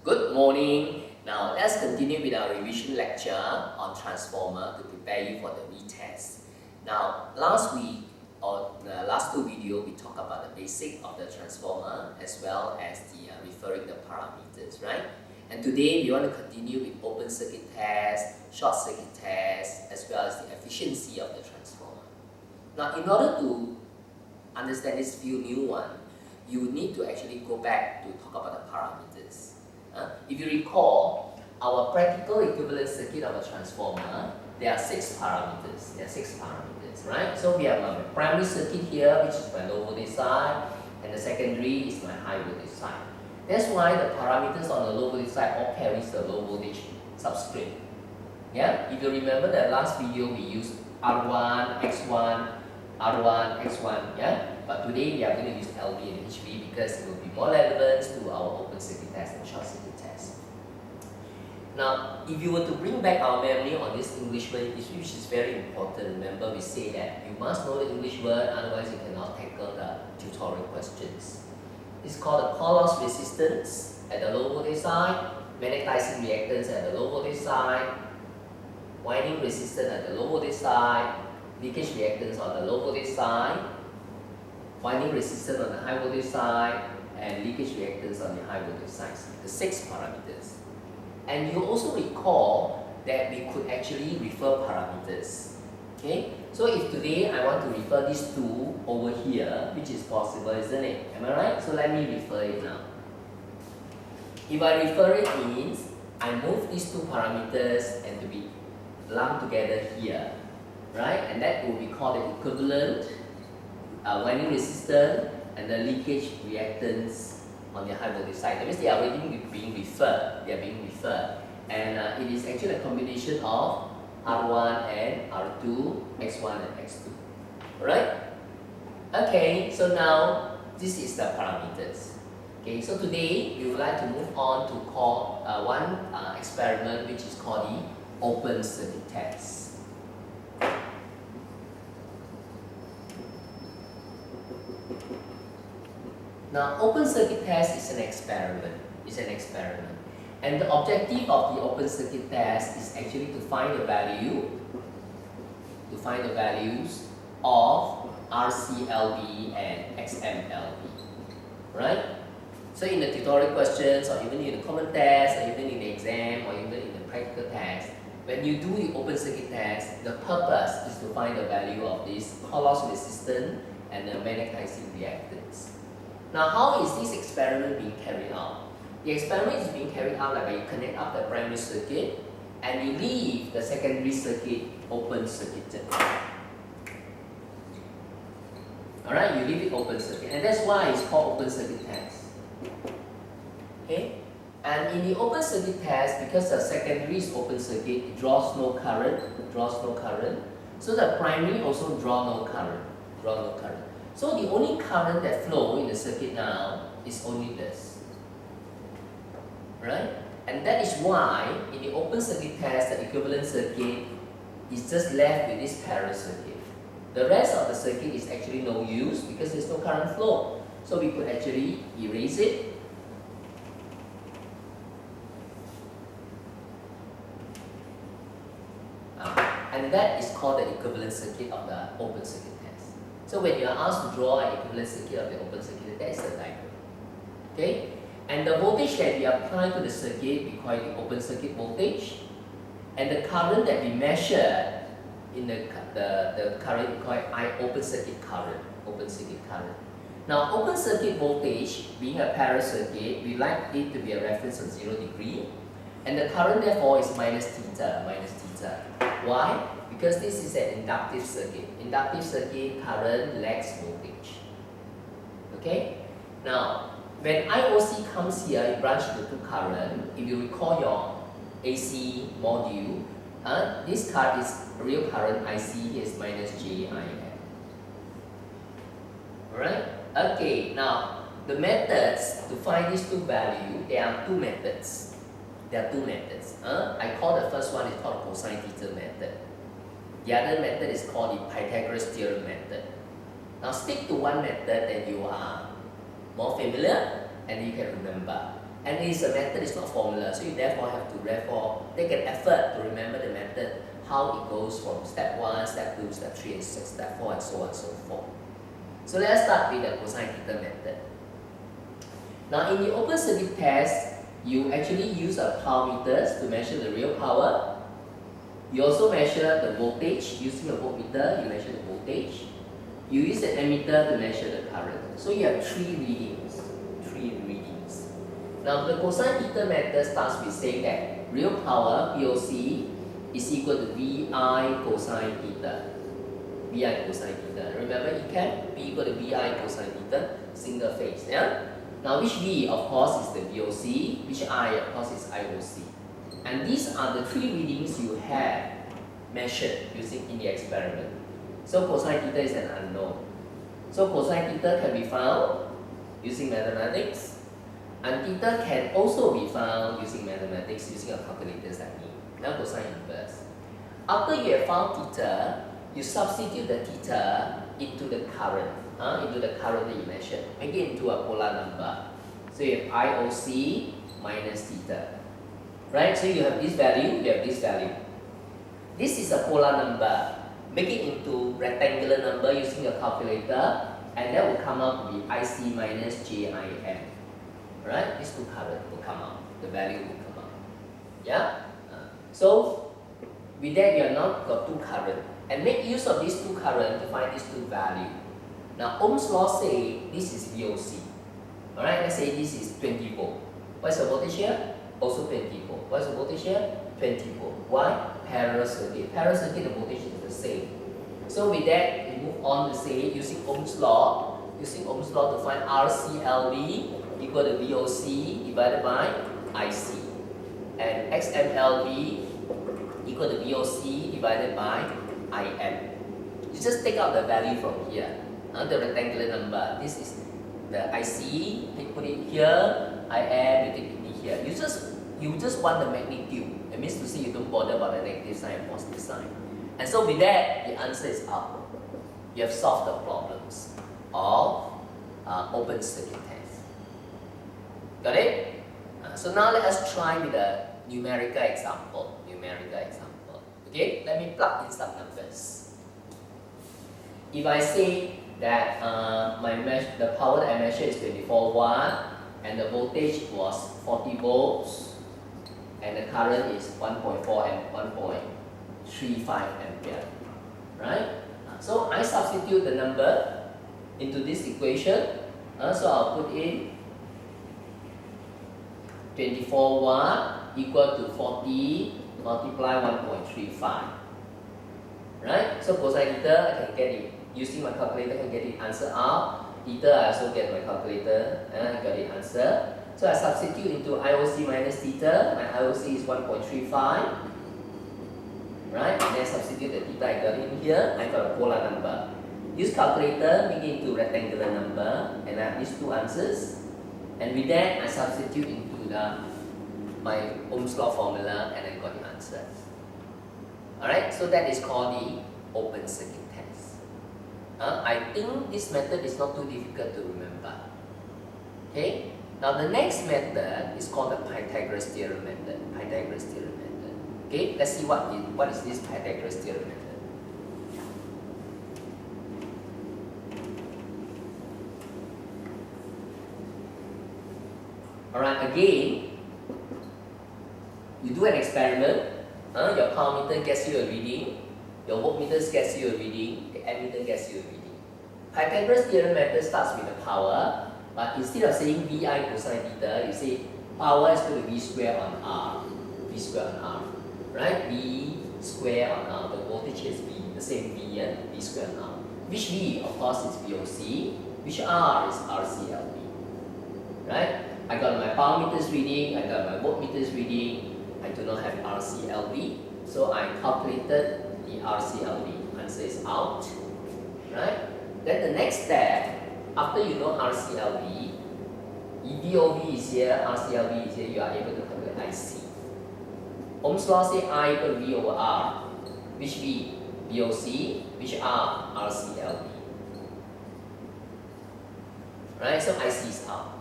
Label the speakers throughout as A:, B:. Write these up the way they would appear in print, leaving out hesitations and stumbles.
A: Good morning. Now let's continue with our revision lecture on transformer to prepare you for the retest. Now last week or the last two videos we talked about the basic of the transformer as well as the referring the parameters, right? And today we want to continue with open circuit test, short circuit test, as well as the efficiency of the transformer. Now in order to understand this few new one, you need to actually go back to talk about the parameters. If you recall, our practical equivalent circuit of a transformer, there are 6 parameters. Right? So we have my primary circuit here, which is my low voltage side, and the secondary is my high voltage side. That's why the parameters on the low voltage side all carries the low voltage subscript. Yeah? If you remember the last video, we used R1, X1, R1, X1, yeah? But today we are going to use LV and HV because it will be more relevant to our open circuit test and short circuit test. Now, if you were to bring back our memory on this English word, which is very important, remember we say that you must know the English word, otherwise you cannot tackle the tutorial questions. It's called the core loss resistance at the low voltage side, magnetizing reactance at the low voltage side, winding resistance at the low voltage side, leakage reactance on the low voltage side, winding resistance on the high voltage side, and leakage reactance on the high voltage side. The 6 parameters. And you also recall that we could actually refer parameters. Okay? So if today I want to refer these two over here, which is possible, isn't it? Am I right? So let me refer it now. If I refer it means I move these two parameters and to be lumped together here. Right? And that will be called the equivalent winding resistance and the leakage reactance on the high voltage side. That means they are already being referred. And it is actually a combination of R1 and R2, X1 and X2. Alright? Okay, so now this is the parameters. Okay, so today we would like to move on to call one experiment which is called the open circuit test. Now, open circuit test is an experiment. And the objective of the open circuit test is actually to find the values of RCLV and XMLV. Right? So in the tutorial questions, or even in the common test, or even in the exam, or even in the practical test, when you do the open circuit test, the purpose is to find the value of this core loss resistance and the magnetizing reactance. Now, how is this experiment being carried out? The experiment is being carried out like you connect up the primary circuit and you leave the secondary circuit open circuited. Alright, you leave it open circuit, and that's why it's called open circuit test. Okay? And in the open circuit test, because the secondary is open circuit, it draws no current. So the primary also draw no current. So the only current that flows in the circuit now is only this. Right? And that is why in the open circuit test, the equivalent circuit is just left with this parallel circuit. The rest of the circuit is actually no use because there's no current flow. So we could actually erase it. And that is called the equivalent circuit of the open circuit test. So when you are asked to draw an equivalent circuit of the open circuit, that is the diagram. Okay? And the voltage that we apply to the circuit, we call it the open circuit voltage. And the current that we measure in the current, we call it open circuit current. Now, open circuit voltage, being a parallel circuit, we like it to be a reference of 0 degree. And the current, therefore, is minus theta. Why? Because this is an inductive circuit. Inductive circuit current lags voltage. Okay? Now, when IOC comes here, it branches into two current. If you recall your AC module, this current is real current IC is minus JIM. Alright? Okay, now the methods to find these two values, there are two methods. I call the first one is called cosine theta method. The other method is called the Pythagoras theorem method. Now stick to one method that you are more familiar and you can remember. And it is a method, it's not formula, so you therefore have to take an effort to remember the method, how it goes from step 1, step 2, step 3, and step 4, and so on and so forth. So let us start with the cosine theta method. Now in the open circuit test, you actually use a power meters to measure the real power. You also measure the voltage. Using a voltmeter, you measure the voltage. You use an ammeter to measure the current. So you have three readings. Now the cosine theta method starts with saying that real power, VOC, is equal to VI cosine theta. VI cosine theta. Remember ECAM? V equal to VI cosine theta, single phase. Yeah? Now which V, of course, is the VOC, which I, of course, is IOC. And these are the three readings you have measured using in the experiment. So cosine theta is an unknown. So cosine theta can be found using mathematics, and theta can also be found using mathematics, using a calculator technique. Now cosine inverse. After you have found theta, you substitute the theta into the current, that you measured. Make it into a polar number. So you have IOC minus theta. Right? So you have this value, you have this value. This is a polar number. Make it into rectangular number using a calculator, and that will come out to be IC minus JIM. Right? These two current will come out. The value will come out. Yeah? So with that, you have now got two current. And make use of these two current to find these two value. Now Ohm's law say this is VOC. Alright, let's say this is 20 volt. What's the voltage here? Also 20 volt. What's the voltage here? 20 volt. Why? Parallel circuit. Parallel circuit, the voltage is the same. So with that, we move on to say using Ohm's law to find RCLV equal to VOC divided by IC. And XMLV equal to VOC divided by IM. You just take out the value from here. The rectangular number. This is the IC, you put it here, IM, you take it here. You just want the magnitude. It means to say you don't bother about the negative sign and positive sign. And so with that, the answer is up. You have solved the problems of open circuit test. Got it? So now let us try with a numerical example. Okay, let me plug in some numbers. If I say that the power that I measured is 24 watt, and the voltage was 40 volts, and the current is 1.4 and 1.35 ampere, right? So I substitute the number into this equation. So I'll put in 24 watt equal to 40 multiply 1.35, right? So cosine theta, I can get it using my calculator. I can get the answer out. Theta, I also get my calculator, and I got the answer. So I substitute into IOC minus theta. My IOC is 1.35, right? And then substitute the theta I got in here. I got a polar number. Use calculator, make it into rectangular number, and I have these two answers. And with that, I substitute into my Ohm's law formula, and I got the answer. Alright, so that is called the open circuit test. I think this method is not too difficult to remember. Okay, now the next method is called the Pythagoras theorem method. Okay, let's see what is this Pythagoras theorem method. Alright, again, you do an experiment. Your power meter gets you a reading, your voltmeter gets you a reading, the ammeter gets you a reading. Pythagoras theorem method starts with the power, but instead of saying VI cosine theta, you say power is equal to V square on R. Right? V square on R. The voltage is V, the same V, and V square on R. Which V, of course, is VOC. Which R is RCLV. Right? I got my power meters reading, I got my voltmeters reading. I do not have RCLV, so I calculated the RCLV. Answer is out, right? Then the next step, after you know RCLV, VOV is here, RCLV is here, you are able to calculate IC. Ohm's law says I equal to V over R. Which V? VOC. Which R? RCLV. Right? So IC is out.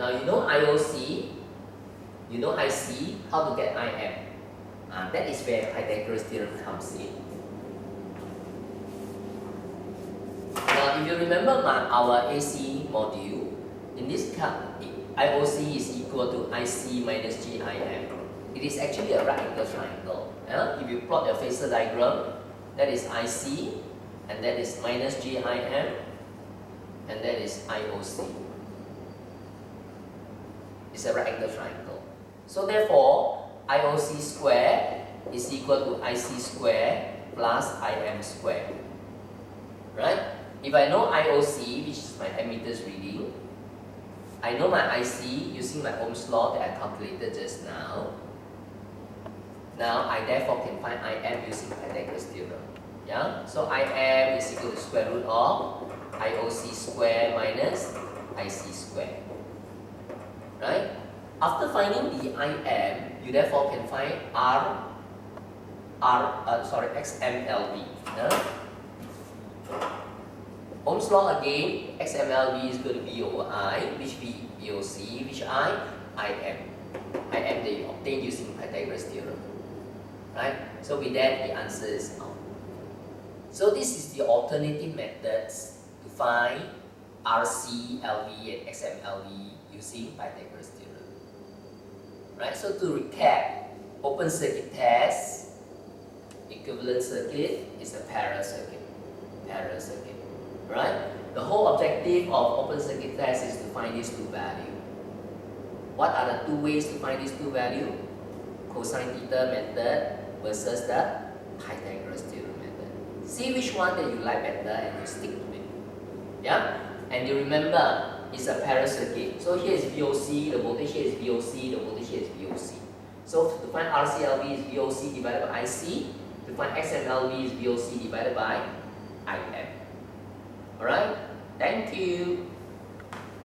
A: Now you know IOC, you know IC, how to get IM. That is where Pythagoras theorem comes in. Now if you remember our AC module, in this case, IOC is equal to IC minus GIM. It is actually a right angle triangle. If you plot your phasor diagram, that is IC, and that is minus GIM, and that is IOC. It's a right angle triangle. So therefore, IOC square is equal to IC square plus IM square. Right? If I know IOC, which is my ammeters reading, I know my IC using my Ohm's law that I calculated just now. Now I therefore can find IM using Pythagoras theorem. Yeah? So IM is equal to square root of IOC square minus IC square. Right? After finding the IM, you therefore can find XMLV. Yeah? Ohm's law again, XMLV is going to be over I, which be VOC, which IM. IM that you obtain using Pythagoras theorem. Right? So with that, the answer is out. So this is the alternative methods to find RC, LV, and XMLV using Pythagoras theorem. Right? So to recap, open circuit test, equivalent circuit is a parallel circuit. Parallel circuit. Right? The whole objective of open circuit test is to find these two values. What are the two ways to find these two values? Cosine theta method versus the Pythagoras theorem method. See which one that you like better and you stick to it. Yeah? And you remember, it's a parallel circuit. So here is VOC, the voltage here is VOC, the voltage here is VOC. So to find RCLV is VOC divided by IC. To find XMLV is VOC divided by IM. Alright? Thank you.